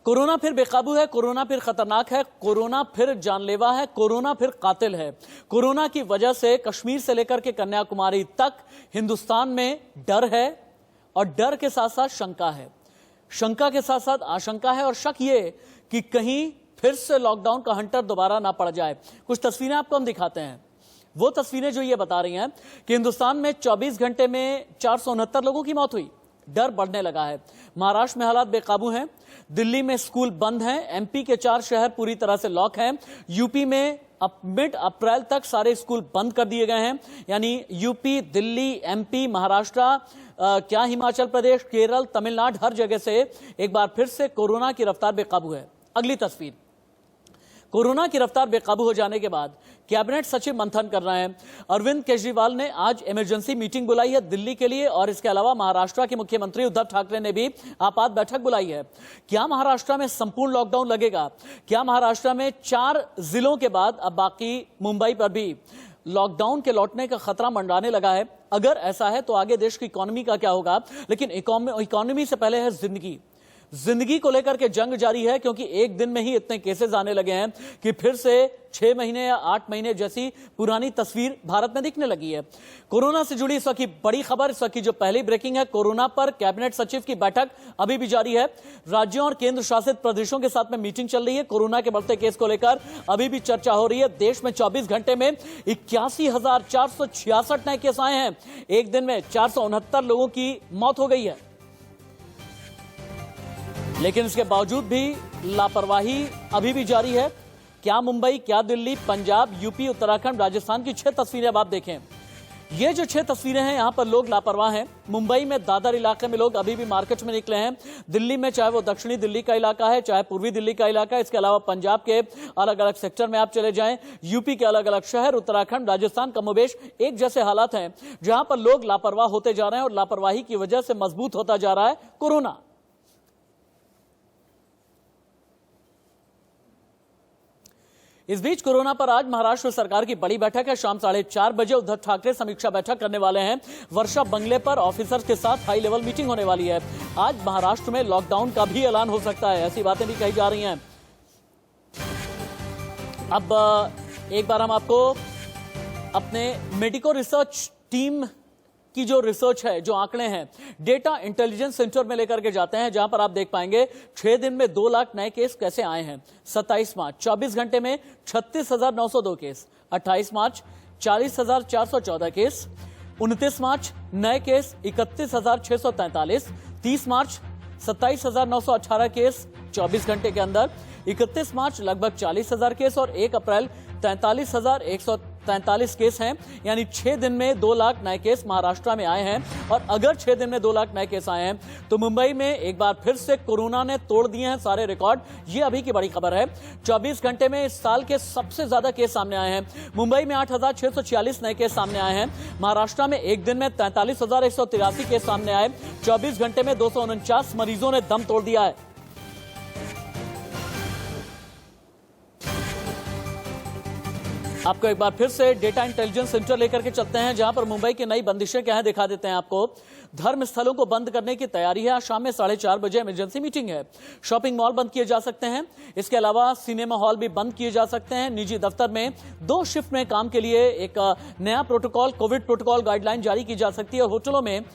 Corona फिर बेकाबू है, कोरोना फिर खतरनाक है, कोरोना फिर जानलेवा है, कोरोना फिर कातिल है। कोरोना की वजह से कश्मीर से लेकर के कन्याकुमारी तक हिंदुस्तान में डर है और डर के साथ साथ शंका है, शंका के साथ साथ आशंका है और शक ये कि कहीं फिर से लॉकडाउन का हंटर दोबारा ना पड़ जाए। कुछ तस्वीरें आपको हम दिखाते हैं। वो तस्वीरें जो ये बता रही हैं कि हिंदुस्तान में 24 घंटे में 469 लोगों की मौत हुई। डर बढ़ने लगा है। महाराष्ट्र में हालात बेकाबू हैं, दिल्ली में स्कूल बंद हैं, एमपी के 4 शहर पूरी तरह से लॉक हैं, यूपी में मिड अप्रैल तक सारे स्कूल बंद कर दिए गए हैं। यानी यूपी, दिल्ली, एमपी, महाराष्ट्र, क्या हिमाचल प्रदेश, केरल, तमिलनाडु, हर जगह से एक बार फिर से कोरोना की रफ्तार बेकाबू है। अगली तस्वीर, कोरोना की रफ्तार बेकाबू हो जाने के बाद कैबिनेट सचिव मंथन कर रहे हैं। अरविंद केजरीवाल ने आज इमरजेंसी मीटिंग बुलाई है दिल्ली के लिए और इसके अलावा महाराष्ट्र के मुख्यमंत्री उद्धव ठाकरे ने भी आपात बैठक बुलाई है। क्या महाराष्ट्र में संपूर्ण लॉकडाउन लगेगा? क्या महाराष्ट्र में 4 जिलों के बाद अब बाकी मुंबई पर भी लॉकडाउन के लौटने का खतरा मंडराने लगा है? अगर ऐसा है तो आगे देश की इकोनॉमी का क्या होगा? लेकिन इकोनॉमी से पहले है जिंदगी को लेकर के जंग जारी है, क्योंकि एक दिन में ही इतने केसेस आने लगे हैं कि फिर से 6 महीने या 8 महीने जैसी पुरानी तस्वीर भारत में दिखने लगी है। कोरोना से जुड़ी इस वक्त की बड़ी खबर, इस वक्त की जो पहली ब्रेकिंग है, कोरोना पर कैबिनेट सचिव की बैठक अभी भी जारी है। राज्यों और केंद्र शासित प्रदेशों के साथ में मीटिंग चल रही है। कोरोना के बढ़ते केस को लेकर अभी भी चर्चा हो रही है। देश में 24 घंटे में 81,466 नए केस आए हैं। एक दिन में 469 लोगों की मौत हो गई है। लेकिन इसके बावजूद भी लापरवाही अभी भी जारी है। क्या मुंबई, क्या दिल्ली, पंजाब, यूपी, उत्तराखंड, राजस्थान की 6 तस्वीरें अब आप देखें। ये जो 6 तस्वीरें हैं, यहां पर लोग लापरवाह हैं। मुंबई में दादर इलाके में लोग अभी भी मार्केट में निकले हैं। दिल्ली में चाहे वो दक्षिणी दिल्ली का इलाका है, चाहे पूर्वी दिल्ली का इलाका है, इसके अलावा पंजाब के अलग अलग सेक्टर में आप चले जाएं, यूपी के अलग अलग शहर, उत्तराखंड, राजस्थान, कमोबेश एक जैसे हालात हैं जहां पर लोग लापरवाह होते जा रहे हैं और लापरवाही की वजह से मजबूत होता जा रहा है कोरोना। इस बीच कोरोना पर आज महाराष्ट्र सरकार की बड़ी बैठक है। शाम 4:30 बजे उद्धव ठाकरे समीक्षा बैठक करने वाले हैं। वर्षा बंगले पर ऑफिसर्स के साथ हाई लेवल मीटिंग होने वाली है। आज महाराष्ट्र में लॉकडाउन का भी ऐलान हो सकता है, ऐसी बातें भी कही जा रही हैं। अब एक बार हम आपको अपने मेडिको रिसर्च टीम की जो रिसर्च है, जो आंकड़े हैं, डेटा इंटेलिजेंस सेंटर में लेकर के जाते हैं, जहां पर आप देख पाएंगे 6 दिन में 2 लाख नए केस कैसे आए हैं। 27 मार्च 24 घंटे में 36,902 केस, 28 मार्च 40,414 केस, 29 मार्च नए केस 31,643, 30 मार्च 27,918 केस 24 घंटे के अंदर, 31 मार्च लगभग 40,000 केस और 1 अप्रैल 43,143 केस हैं। यानी 6 दिन में 2 लाख नए केस महाराष्ट्र में आए हैं। और अगर 6 दिन में 2 लाख नए केस आए हैं तो मुंबई में एक बार फिर से कोरोना ने तोड़ दिए हैं सारे रिकॉर्ड। ये अभी की बड़ी खबर है। 24 घंटे में इस साल के सबसे ज्यादा केस सामने आए हैं। मुंबई में 8,646 नए केस सामने आए हैं। महाराष्ट्र में एक दिन में 43,183 केस सामने आए। 24 घंटे में 249 मरीजों ने दम तोड़ दिया है। आपको एक बार फिर से डेटा इंटेलिजेंस सेंटर लेकर के चलते हैं, जहां पर मुंबई की नई बंदिशें क्या है दिखा देते हैं आपको। धर्म स्थलों को बंद करने की तैयारी है। आज शाम में 4:30 बजे इमरजेंसी मीटिंग है। शॉपिंग मॉल बंद किए जा सकते हैं। इसके अलावा सिनेमा हॉल भी बंद किए जा सकते हैं। निजी दफ्तर में 2 शिफ्ट में काम के लिए एक नया प्रोटोकॉल, कोविड प्रोटोकॉल गाइडलाइन जारी की जा सकती है। होटलों में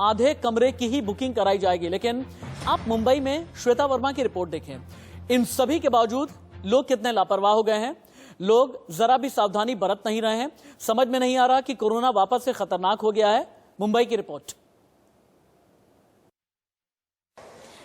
आधे कमरे की ही बुकिंग कराई जाएगी। लेकिन आप मुंबई में श्वेता वर्मा की रिपोर्ट देखें। इन सभी के बावजूद लोग कितने लापरवाह हो गए हैं। लोग जरा भी सावधानी बरत नहीं रहे हैं। समझ में नहीं आ रहा कि कोरोना वापस से खतरनाक हो गया है। मुंबई की रिपोर्ट।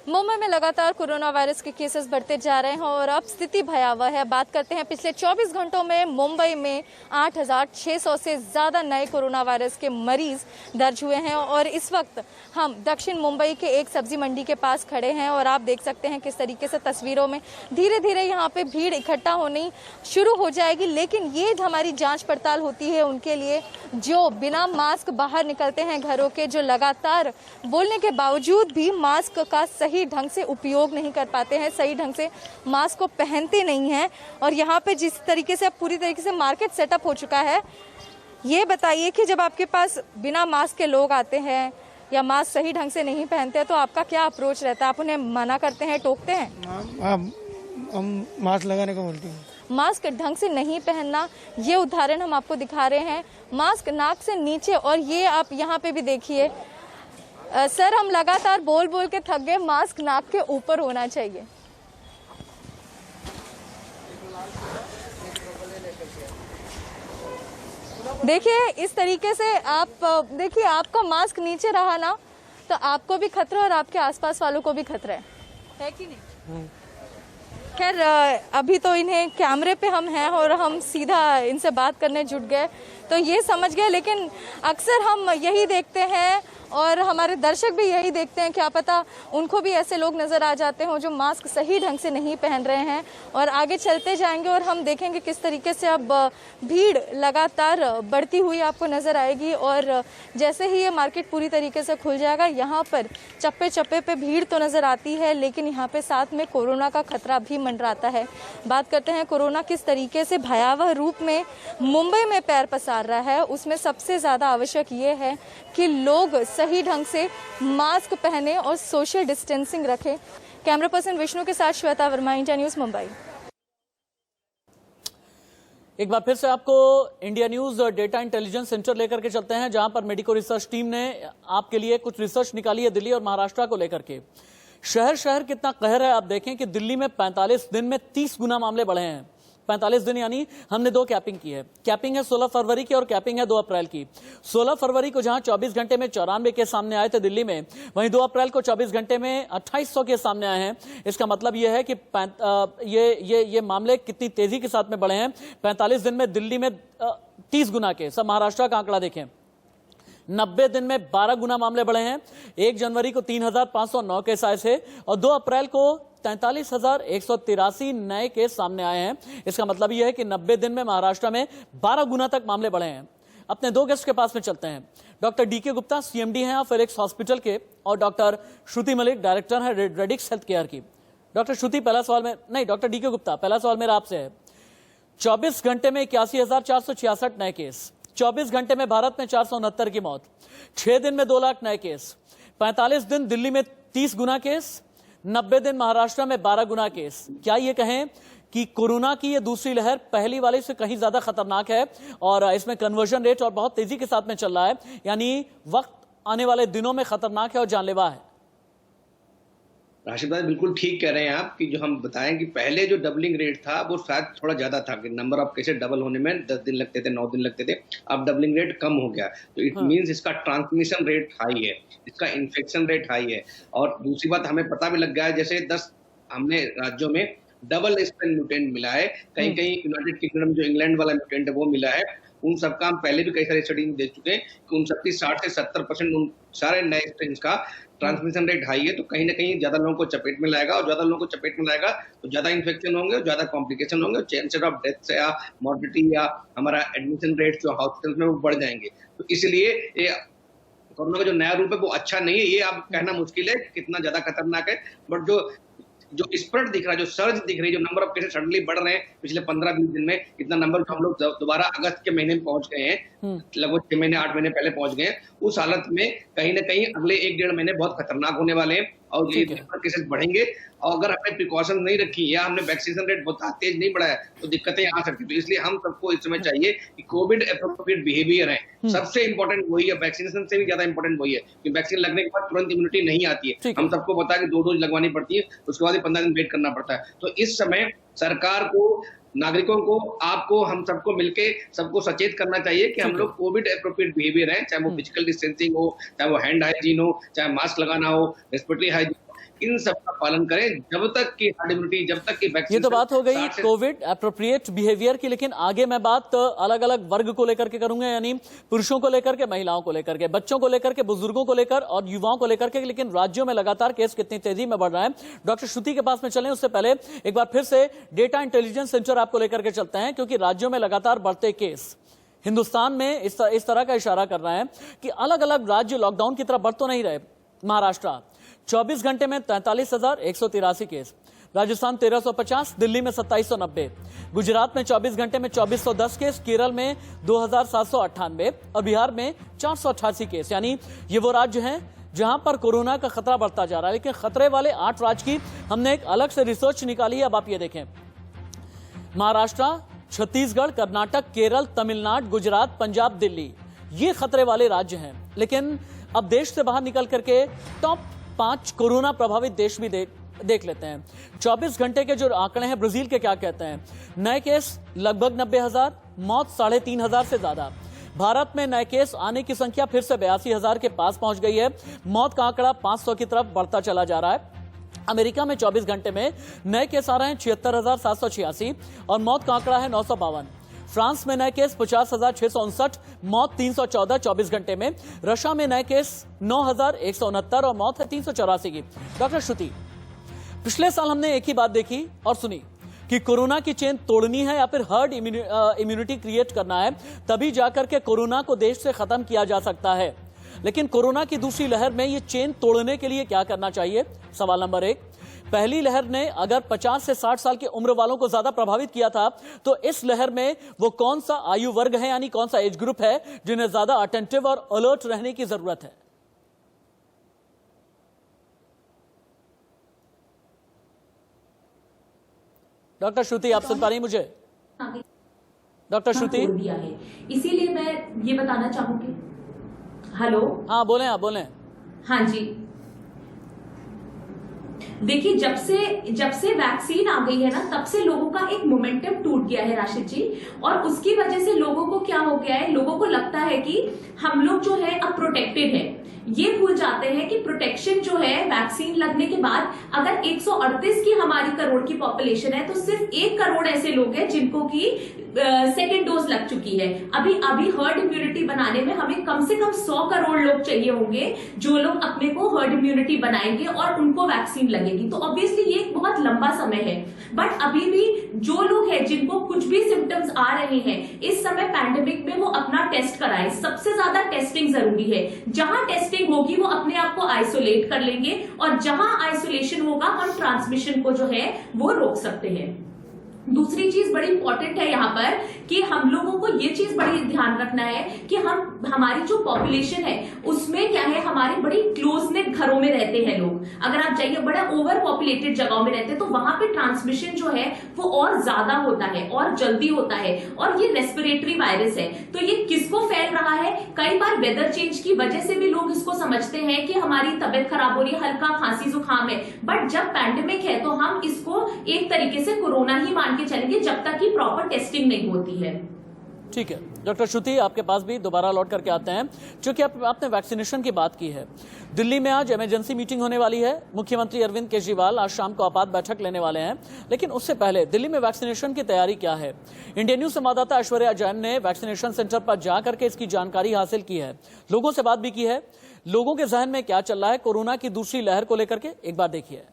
मुंबई में लगातार कोरोना वायरस के केसेस बढ़ते जा रहे हैं और अब स्थिति भयावह है। बात करते हैं पिछले 24 घंटों में मुंबई में 8,600 से ज्यादा नए कोरोना वायरस के मरीज दर्ज हुए हैं। और इस वक्त हम दक्षिण मुंबई के एक सब्जी मंडी के पास खड़े हैं और आप देख सकते हैं किस तरीके से तस्वीरों में धीरे धीरे यहाँ पे भीड़ इकट्ठा होनी शुरू हो जाएगी। लेकिन ये हमारी जाँच पड़ताल होती है उनके लिए जो बिना मास्क बाहर निकलते हैं घरों के, जो लगातार बोलने के बावजूद भी मास्क का सही ढंग से उपयोग नहीं कर पाते हैं, सही ढंग से मास्क को पहनते नहीं हैं। और यहाँ पे जिस तरीके से पूरी तरीके से मार्केट सेटअप हो चुका है, ये बताइए कि जब आपके पास बिना मास्क के लोग आते हैं या मास्क सही ढंग से नहीं पहनते तो आपका क्या अप्रोच रहता है? आप उन्हें मना करते हैं, टोकते हैं? हम मास्क लगाने को बोलते हैं। मास्क ढंग से नहीं पहनना, ये उदाहरण हम आपको दिखा रहे हैं। मास्क नाक से नीचे, और ये आप यहाँ पे भी देखिए। सर, हम लगातार बोल बोल के थक गए, मास्क नाक के ऊपर होना चाहिए। देखिए, इस तरीके से आप देखिए, आपका मास्क नीचे रहा ना तो आपको भी खतरा और आपके आसपास वालों को भी खतरा है कि नहीं? खैर, अभी तो इन्हें कैमरे पे हम हैं और हम सीधा इनसे बात करने जुट गए तो ये समझ गए, लेकिन अक्सर हम यही देखते हैं और हमारे दर्शक भी यही देखते हैं, क्या पता उनको भी ऐसे लोग नज़र आ जाते हों जो मास्क सही ढंग से नहीं पहन रहे हैं। और आगे चलते जाएंगे और हम देखेंगे किस तरीके से अब भीड़ लगातार बढ़ती हुई आपको नज़र आएगी। और जैसे ही ये मार्केट पूरी तरीके से खुल जाएगा, यहाँ पर चप्पे चप्पे पे भीड़ तो नज़र आती है, लेकिन यहाँ पे साथ में कोरोना का खतरा भी मंडराता है। बात करते हैं कोरोना किस तरीके से भयावह रूप में मुंबई में पैर पसार रहा है, उसमें सबसे ज़्यादा आवश्यक ये है कि लोग सही ढंग से मास्क पहने और सोशल डिस्टेंसिंग रखें। कैमरा पर्सन विष्णु के साथ श्वेता वर्मा, इंडिया न्यूज़, मुंबई। एक बार फिर से आपको India news data intelligence centre लेकर के चलते हैं, जहां पर मेडिको रिसर्च टीम ने आपके लिए कुछ रिसर्च निकाली है दिल्ली और महाराष्ट्र को लेकर के। शहर शहर कितना कहर है आप देखें कि दिल्ली में 45 दिन में 30 गुना मामले बढ़े हैं। 45 दिन यानी हमने 2 कैपिंग की है। कैपिंग है 16 फरवरी की और कैपिंग है 2 अप्रैल की। 16 फरवरी को जहां 24 घंटे में 94 केस सामने आए थे दिल्ली में, वहीं 2 अप्रैल को 24 घंटे में 2800 केस सामने आए हैं। इसका मतलब यह है कि ये मामले कितनी तेजी के साथ में बढ़े हैं। 45 दिन में दिल्ली में 30 गुना के। सब महाराष्ट्र का आंकड़ा देखें, 90 दिन में 12 गुना मामले बढ़े हैं। 1 जनवरी को 3509 केस आए थे और 2 अप्रैल को 43,183 नए केस सामने आए हैं। इसका मतलब यह है कि 90 दिन में महाराष्ट्र में 12 गुना तक मामले बढ़े हैं। अपने 2 गेस्ट के पास में चलते हैं। डॉक्टर डीके गुप्ता सीएमडी हैं फिलिक्स हॉस्पिटल के, और डॉक्टर श्रुति मलिक डायरेक्टर हैं रेडिक्स हेल्थ केयर की। डॉक्टर श्रुति, पहला सवाल में नहीं, डॉक्टर डीके गुप्ता, पहला सवाल मेरा आपसे है। 24 घंटे में 81,466 नए केस, 24 घंटे में भारत में 469 की मौत, 6 दिन में 2 लाख नए केस, 45 दिन दिल्ली में 30 गुना केस, 90 दिन महाराष्ट्र में 12 गुना केस। क्या ये कहें कि कोरोना की ये दूसरी लहर पहली वाले से कहीं ज्यादा खतरनाक है और इसमें कन्वर्जन रेट और बहुत तेजी के साथ में चल रहा है, यानी वक्त आने वाले दिनों में खतरनाक है और जानलेवा है? राशिद भाई बिल्कुल ठीक कह रहे हैं आप कि जो हम बताएं कि पहले जो डबलिंग रेट था वो शायद थोड़ा ज्यादा था कि नंबर ऑफ केसेस डबल होने में 10 दिन लगते थे, 9 दिन लगते थे। अब डबलिंग रेट कम हो गया, तो इट मींस इसका ट्रांसमिशन रेट हाई है, इसका इन्फेक्शन रेट हाई है। और दूसरी बात हमें पता भी लग गया है, जैसे 10 हमने राज्यों में डबल स्ट्रेन म्यूटेंट मिला है, कहीं कहीं यूनाइटेड किंगडम जो इंग्लैंड वाला म्यूटेंट है वो मिला है। उन सबका हम पहले भी कई सारे स्टडी में देख चुके हैं कि उन सबकी 60 से 70% उन सारे नए स्ट्रेन का ट्रांसमिशन रेट हाई है। तो कहीं ना कहीं ज्यादा लोगों को चपेट में लाएगा, और ज्यादा लोगों को चपेट में लाएगा तो ज्यादा इन्फेक्शन होंगे और ज्यादा कॉम्प्लिकेशन होंगे, चांसेस ऑफ डेथ से या मॉर्बिडिटी या हमारा एडमिशन रेट जो हॉस्पिटल में वो बढ़ जाएंगे। तो इसलिए ये कोरोना का जो नया रूप है वो अच्छा नहीं है। ये आप कहना मुश्किल है कितना ज्यादा खतरनाक है, बट जो स्प्रेड दिख रहा है, जो सर्ज दिख रही है, जो नंबर ऑफ केसेस सडनली बढ़ रहे हैं पिछले 15-20 दिन में, इतना नंबर हम लोग दोबारा अगस्त के महीने में पहुंच गए हैं, लगभग 6 महीने 8 महीने पहले पहुंच गए हैं। उस हालत में कहीं ना कहीं अगले 1-1.5 महीने बहुत खतरनाक होने वाले हैं और ये केसेस बढ़ेंगे। और अगर हमने प्रिकॉशन नहीं रखी या हमने वैक्सीनेशन रेट बहुत तेज नहीं बढ़ाया तो दिक्कतें आ सकती है। तो इसलिए हम सबको इस समय चाहिए कि कोविड एप्रोप्रिएट बिहेवियर है, सबसे इंपॉर्टेंट वही है, वैक्सीनेशन से भी ज्यादा इंपॉर्टेंट वही है कि वैक्सीन लगने के बाद तुरंत इम्यूनिटी नहीं आती है। हम सबको पता है कि 2 डोज लगवानी पड़ती है, उसके बाद 15 दिन वेट करना पड़ता है। तो इस समय सरकार को, नागरिकों को, आपको, हम सबको मिलके सबको सचेत करना चाहिए कि हम लोग कोविड एप्रोप्रिएट बिहेवियर है, चाहे वो फिजिकल डिस्टेंसिंग हो, चाहे वो हैंड हाइजीन हो, चाहे मास्क लगाना हो, रेस्पिरेटरी हाइजीन, इन सब का पालन करें जब तक कि हर्ड इम्यूनिटी, जब तक कि वैक्सीन। ये तो बात हो गई कोविड एप्रोप्रिएट बिहेवियर की, लेकिन आगे मैं बात अलग अलग वर्ग को लेकर के करूंगा, यानी पुरुषों को लेकर के, महिलाओं को लेकर के, बच्चों को लेकर के, बुजुर्गों को लेकर और युवाओं को लेकर के। लेकिन राज्यों में लगातार केस कितनी तेजी में बढ़ रहा है। डॉक्टर श्रुति के पास में चलें उससे पहले एक बार फिर से डेटा इंटेलिजेंस सेंटर आपको लेकर के चलते हैं, क्योंकि राज्यों में लगातार बढ़ते केस हिंदुस्तान में इस तरह का इशारा कर रहा है कि अलग अलग राज्य लॉकडाउन की तरफ बढ़ तो नहीं रहे। महाराष्ट्र 24 घंटे में 43,183 केस, राजस्थान 1350, दिल्ली में 2790, गुजरात में 24 घंटे में 2410 केस, केरल में 2798 और बिहार में 488 केस। यानी ये वो राज्य हैं जहां पर कोरोना का खतरा बढ़ता जा रहा है। लेकिन खतरे वाले 8 राज्य की हमने एक अलग से रिसर्च निकाली है। अब आप ये देखें, महाराष्ट्र, छत्तीसगढ़, कर्नाटक, केरल, तमिलनाडु, गुजरात, पंजाब, दिल्ली, ये खतरे वाले राज्य हैं। लेकिन अब देश से बाहर निकल करके टॉप 5 कोरोना प्रभावित देश भी देख लेते हैं। 24 घंटे के जो आंकड़े हैं, ब्राजील के क्या कहते हैं? नए केस लगभग 90,000, मौत 3,500 से ज्यादा। भारत में नए केस आने की संख्या फिर से 82,000 के पास पहुंच गई है। मौत का आंकड़ा 500 की तरफ बढ़ता चला जा रहा है। अमेरिका में 24 घंटे में नए केस आ रहे हैं 76,786 और मौत का आंकड़ा है 952। फ्रांस में नए केस 50,659, मौत 314 24 घंटे में। रशिया में नए केस 9,169 और मौत है 384 की। डॉक्टर श्रुति, पिछले साल हमने एक ही बात देखी और सुनी कि कोरोना की चेन तोड़नी है या फिर हर्ड इम्यूनिटी क्रिएट करना है, तभी जाकर के कोरोना को देश से खत्म किया जा सकता है। लेकिन कोरोना की दूसरी लहर में ये चेन तोड़ने के लिए क्या करना चाहिए? सवाल नंबर 1, पहली लहर ने अगर 50 से 60 साल की उम्र वालों को ज्यादा प्रभावित किया था, तो इस लहर में वो कौन सा आयु वर्ग है, यानी कौन सा एज ग्रुप है जिन्हें ज्यादा अटेंटिव और अलर्ट रहने की जरूरत है? डॉक्टर श्रुति, आप सुन पा रही हैं मुझे? डॉक्टर श्रुति, दिया है, इसीलिए मैं ये बताना चाहूंगी। हेलो, हाँ बोलें, आप बोलें। हाँ जी, देखिए जब से वैक्सीन आ गई है ना, तब से लोगों का एक मोमेंटम टूट गया है राशिद जी, और उसकी वजह से लोगों को क्या हो गया है, लोगों को लगता है कि हम लोग जो है अब प्रोटेक्टेड है। ये भूल जाते हैं कि प्रोटेक्शन जो है वैक्सीन लगने के बाद, अगर 138 की हमारी करोड़ की पॉपुलेशन है, तो सिर्फ 1 करोड़ ऐसे लोग हैं जिनको की सेकेंड डोज लग चुकी है। अभी हर्ड इम्यूनिटी बनाने में हमें कम से कम 100 करोड़ लोग चाहिए होंगे, जो लोग अपने को हर्ड इम्यूनिटी बनाएंगे और उनको वैक्सीन लगेगी। तो ऑब्वियसली ये एक बहुत लंबा समय है, बट अभी भी जो लोग हैं जिनको कुछ भी सिम्टम्स आ रहे हैं इस समय पैंडेमिक में, वो अपना टेस्ट कराएं। सबसे ज्यादा टेस्टिंग जरूरी है। जहां टेस्टिंग होगी वो अपने आप को आइसोलेट कर लेंगे, और जहां आइसोलेशन होगा हम ट्रांसमिशन को जो है वो रोक सकते हैं। दूसरी चीज बड़ी इंपॉर्टेंट है यहाँ पर कि हम लोगों को ये चीज बड़ी ध्यान रखना है कि हमारी जो पॉपुलेशन है उसमें क्या है, हमारे बड़ी क्लोज नेट घरों में रहते हैं लोग। अगर आप जाइए बड़ा ओवर पॉपुलेटेड जगहों में रहते हैं, तो वहां पे ट्रांसमिशन जो है वो और ज्यादा होता है और जल्दी होता है, और ये रेस्पिरेटरी वायरस है। तो ये किसको फैल रहा है? कई बार वेदर चेंज की वजह से भी लोग इसको समझते हैं कि हमारी तबियत खराब हो रही है, हल्का खांसी जुकाम है, बट जब पैंडेमिक है तो हम इसको एक तरीके से कोरोना ही मान के चलेंगे जब तक कि प्रॉपर टेस्टिंग नहीं होती है। ठीक है डॉक्टर श्रुति, आपके पास भी दोबारा लौट करके आते हैं, क्योंकि आपने वैक्सीनेशन की बात की है। दिल्ली में आज इमरजेंसी मीटिंग होने वाली है। मुख्यमंत्री अरविंद केजरीवाल आज शाम को आपात बैठक लेने वाले हैं, लेकिन उससे पहले दिल्ली में वैक्सीनेशन की तैयारी क्या है? इंडिया न्यूज संवाददाता ऐश्वर्या जैन ने वैक्सीनेशन सेंटर पर जाकर के इसकी जानकारी हासिल की है, लोगों से बात भी की है। लोगों के जहन में क्या चल रहा है कोरोना की दूसरी लहर को लेकर के, एक बार देखिए।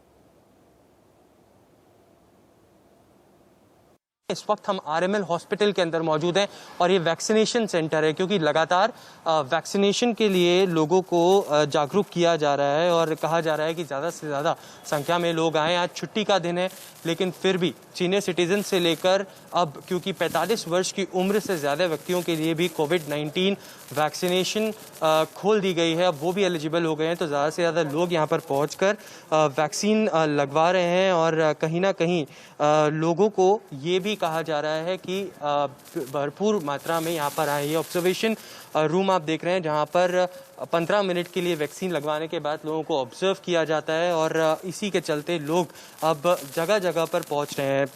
इस वक्त हम आरएमएल हॉस्पिटल के अंदर मौजूद हैं और ये वैक्सीनेशन सेंटर है, क्योंकि लगातार वैक्सीनेशन के लिए लोगों को जागरूक किया जा रहा है और कहा जा रहा है कि ज़्यादा से ज़्यादा संख्या में लोग आएँ। आज छुट्टी का दिन है, लेकिन फिर भी सीनियर सिटीजन से लेकर अब क्योंकि 45 वर्ष की उम्र से ज़्यादा व्यक्तियों के लिए भी कोविड-19 वैक्सीनेशन खोल दी गई है, अब वो भी एलिजिबल हो गए हैं, तो ज़्यादा से ज़्यादा लोग यहाँ पर पहुँचकर वैक्सीन लगवा रहे हैं। और कहीं ना कहीं लोगों को ये भी कहा जा रहा है कि भरपूर मात्रा में यहाँ पर आए। ये ऑब्जर्वेशन रूम आप देख रहे हैं, जहाँ पर 15 मिनट के लिए वैक्सीन लगवाने के बाद लोगों को ऑब्जर्व किया जाता है, और इसी के चलते लोग अब जगह जगह पर पहुँच रहे हैं।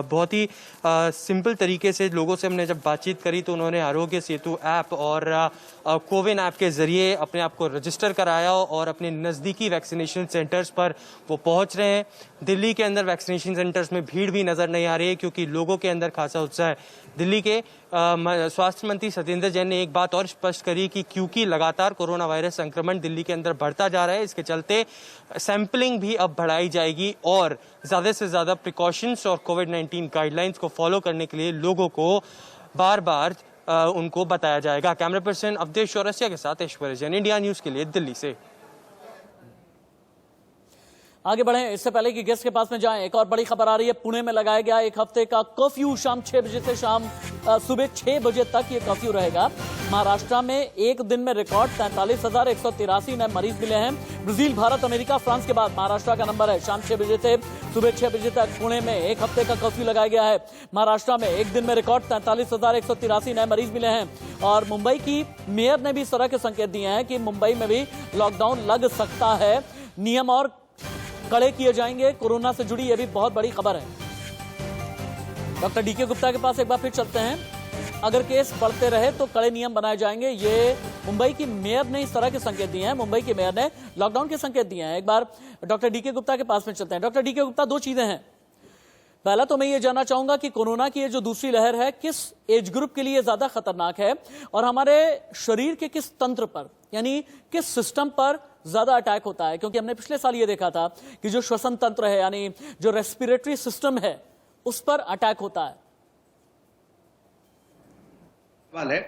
बहुत ही सिंपल तरीके से लोगों से हमने जब बातचीत करी तो उन्होंने आरोग्य सेतु ऐप और कोविन ऐप के ज़रिए अपने आप को रजिस्टर कराया और अपने नज़दीकी वैक्सीनेशन सेंटर्स पर वो पहुँच रहे हैं। दिल्ली के अंदर वैक्सीनेशन सेंटर्स में भीड़ भी नज़र नहीं आ रही है, क्योंकि लोगों के अंदर खासा उत्साह है। दिल्ली के स्वास्थ्य मंत्री सत्येंद्र जैन ने एक बात और स्पष्ट करी कि क्योंकि लगातार कोरोना वायरस संक्रमण दिल्ली के अंदर बढ़ता जा रहा है, इसके चलते सैंपलिंग भी अब बढ़ाई जाएगी और ज़्यादा से ज़्यादा प्रिकॉशंस और कोविड-19 गाइडलाइंस को फॉलो करने के लिए लोगों को बार बार उनको बताया जाएगा। कैमरा पर्सन अवधेश चौरसिया के साथ ऐश्वर्या जैन, इंडिया न्यूज़ के लिए दिल्ली से। आगे बढ़ें इससे पहले कि गेस्ट के पास में जाएं, एक और बड़ी खबर आ रही है। पुणे में लगाया गया एक हफ्ते का कर्फ्यू शाम 6 बजे से सुबह 6 बजे तक ये कर्फ्यू रहेगा। महाराष्ट्र में एक दिन में रिकॉर्ड 43,183 नए मरीज मिले हैं। ब्राजील, भारत, अमेरिका, फ्रांस के बाद महाराष्ट्र का नंबर है। शाम 6 बजे से सुबह 6 बजे तक पुणे में एक हफ्ते का कर्फ्यू लगाया गया है। महाराष्ट्र में एक दिन में रिकॉर्ड 43,183 नए मरीज मिले हैं। और मुंबई की मेयर ने भी इस तरह के संकेत दिए हैं कि मुंबई में भी लॉकडाउन लग सकता है। नियम और कड़े किए जाएंगे। कोरोना से जुड़ी यह भी बहुत बड़ी खबर है। डॉक्टर डीके गुप्ता के पास एक बार फिर चलते हैं। अगर केस बढ़ते रहे तो कड़े नियम बनाए जाएंगे। ये मुंबई की मेयर ने इस तरह के संकेत दिए हैं। मुंबई के मेयर ने लॉकडाउन के संकेत दिए हैं। एक बार डॉक्टर डीके गुप्ता के पास में चलते हैं। डॉक्टर डीके गुप्ता, दो चीजें हैं। पहला तो मैं ये जानना चाहूंगा कि कोरोना की ये जो दूसरी लहर है किस एज ग्रुप के लिए ज्यादा खतरनाक है और हमारे शरीर के किस तंत्र पर, यानी किस सिस्टम पर ज्यादा अटैक होता है? क्योंकि हमने पिछले साल ये देखा था कि जो श्वसन तंत्र है, यानी जो रेस्पिरेटरी सिस्टम है, उस पर अटैक होता है। सवाल है,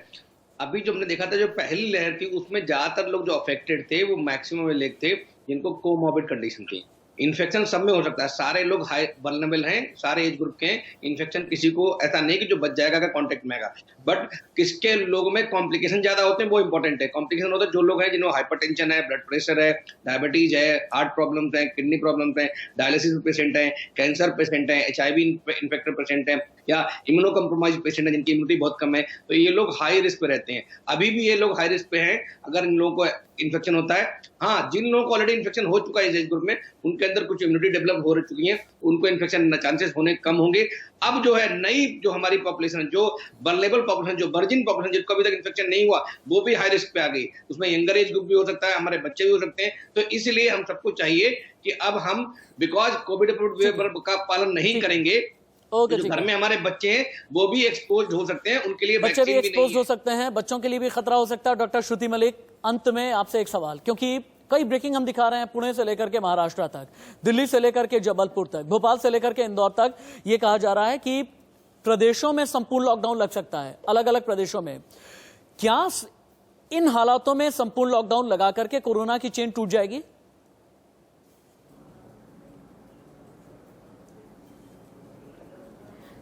अभी जो हमने देखा था, जो पहली लहर थी उसमें ज्यादातर लोग जो अफेक्टेड थे वो मैक्सिमम लोग थे जिनको कोमॉर्बिड कंडीशन थी। इन्फेक्शन सब में हो सकता है, सारे लोग हाई वल्नरेबल हैं, सारे एज ग्रुप के हैं। इन्फेक्शन किसी को ऐसा नहीं कि जो बच जाएगा का कांटेक्ट में आएगा, बट किसके लोगों में कॉम्प्लिकेशन ज्यादा होते हैं वो इंपॉर्टेंट है। कॉम्प्लिकेशन होता है जो लोग हैं जिन्होंने हाइपरटेंशन है, ब्लड प्रेशर है, डायबिटीज है, हार्ट प्रॉब्लम्स है, किडनी प्रॉब्लम्स है, डायलिसिस पेशेंट है, कैंसर पेशेंट है, HIV इन्फेक्टेड पेशेंट है, या इम्यूनो कम्प्रोमाइज पेशेंट है जिनकी इम्यूनिटी बहुत कम है, तो ये लोग हाई रिस्क पे रहते हैं। अभी भी ये लोग हाई रिस्क पे हैं अगर इन लोगों को इन्फेक्शन होता है। हाँ, जिन लोगों को ऑलरेडी इन्फेक्शन हो चुका है इस एज ग्रुप में, उनके अंदर कुछ इम्यूनिटी डेवलप हो चुकी है, उनको इन्फेक्शन चांसेस होने कम होंगे। अब जो है नई जो हमारी पॉपुलेशन, जो वल्नरेबल पॉपुलेशन, जो वर्जिन पॉपुलेशन, जिसको अभी तक इन्फेक्शन नहीं हुआ, वो भी हाई रिस्क पे आ गई। उसमें यंगर एज ग्रुप भी हो सकता है, हमारे बच्चे भी हो सकते हैं। तो इसलिए हम सबको चाहिए कि अब हम बिकॉज कोविड का पालन नहीं करेंगे, जो घर में हमारे बच्चे हैं वो भी एक्सपोज हो सकते हैं, उनके लिए बच्चे भी एक्सपोज हो सकते हैं, बच्चों के लिए भी खतरा हो सकता है। डॉक्टर श्रुति मलिक, अंत में आपसे एक सवाल, क्योंकि कई ब्रेकिंग हम दिखा रहे हैं, पुणे से लेकर के महाराष्ट्र तक, दिल्ली से लेकर के जबलपुर तक, भोपाल से लेकर के इंदौर तक, ये कहा जा रहा है कि प्रदेशों में संपूर्ण लॉकडाउन लग सकता है, अलग अलग प्रदेशों में। क्या इन हालातों में संपूर्ण लॉकडाउन लगा करके कोरोना की चेन टूट जाएगी?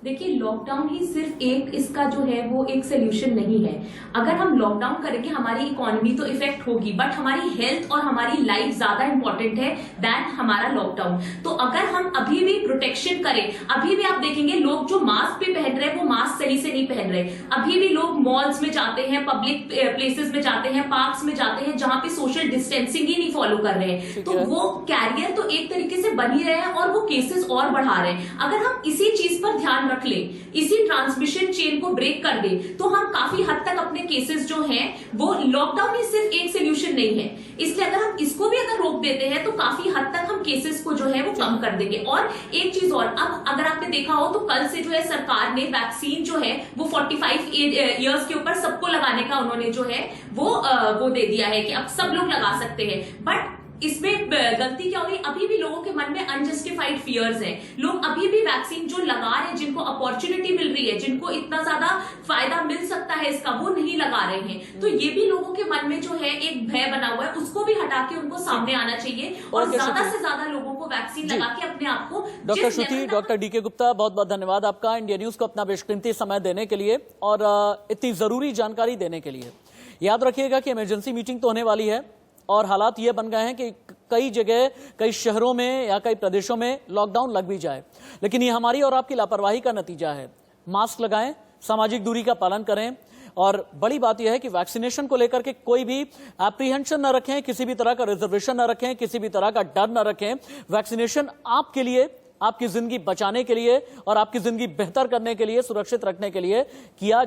देखिए, लॉकडाउन ही सिर्फ एक इसका जो है वो एक सोल्यूशन नहीं है। अगर हम लॉकडाउन करेंगे हमारी इकोनॉमी तो इफेक्ट होगी, बट हमारी हेल्थ और हमारी लाइफ ज्यादा इंपॉर्टेंट है दैन हमारा लॉकडाउन। तो अगर हम अभी भी प्रोटेक्शन करें, अभी भी आप देखेंगे लोग जो मास्क भी पहन रहे हैं वो मास्क सही से नहीं पहन रहे। अभी भी लोग मॉल्स में जाते हैं, पब्लिक प्लेसेस में जाते हैं, पार्क्स में जाते हैं, जहां पे सोशल डिस्टेंसिंग ही नहीं फॉलो कर रहे हैं। तो वो कैरियर तो एक तरीके से बन ही रहे हैं और वो केसेस और बढ़ा रहे हैं। अगर हम इसी चीज पर ध्यान रख ले, इसी ट्रांसमिशन चेन को ब्रेक कर दे, तो हम काफी हद तक अपने केसेस जो हैं वो, लॉकडाउन ही सिर्फ एक सोल्यूशन नहीं है, इसलिए अगर हम इसको भी अगर रोक देते हैं तो काफी हद तक हम केसेस को जो है वो कम कर देंगे। और एक चीज और, अब अगर आपने देखा हो तो कल से जो है सरकार ने वैक्सीन जो है वो 45 ईयर्स के ऊपर सबको लगाने का उन्होंने जो है वो दे दिया है कि अब सब लोग लगा सकते हैं। बट इसमें गलती क्या हो रही है, अभी भी लोगों के मन में अनजस्टिफाइड फियर्स हैं। लोग अभी भी वैक्सीन जो लगा रहे हैं, जिनको अपॉर्चुनिटी मिल रही है, जिनको इतना ज्यादा फायदा मिल सकता है इसका, वो नहीं लगा रहे हैं। तो ये भी लोगों के मन में जो है एक भय बना हुआ है, उसको भी हटा के उनको सामने आना चाहिए और ज्यादा से ज्यादा लोगों को वैक्सीन लगा के अपने आप को। डॉक्टर श्रुति, डॉक्टर डीके गुप्ता, बहुत बहुत धन्यवाद आपका इंडिया न्यूज को अपना बेशकीमती समय देने के लिए और इतनी जरूरी जानकारी देने के लिए। याद रखिएगा कि इमरजेंसी मीटिंग तो होने वाली है और हालात ये बन गए हैं कि कई जगह, कई शहरों में या कई प्रदेशों में लॉकडाउन लग भी जाए, लेकिन ये हमारी और आपकी लापरवाही का नतीजा है। मास्क लगाएं, सामाजिक दूरी का पालन करें और बड़ी बात यह है कि वैक्सीनेशन को लेकर के कोई भी एप्रीहेंशन न रखें, किसी भी तरह का रिजर्वेशन न रखें, किसी भी तरह का डर न रखें। वैक्सीनेशन आपके लिए, आपकी जिंदगी बचाने के लिए और आपकी जिंदगी बेहतर करने के लिए, सुरक्षित रखने के लिए किया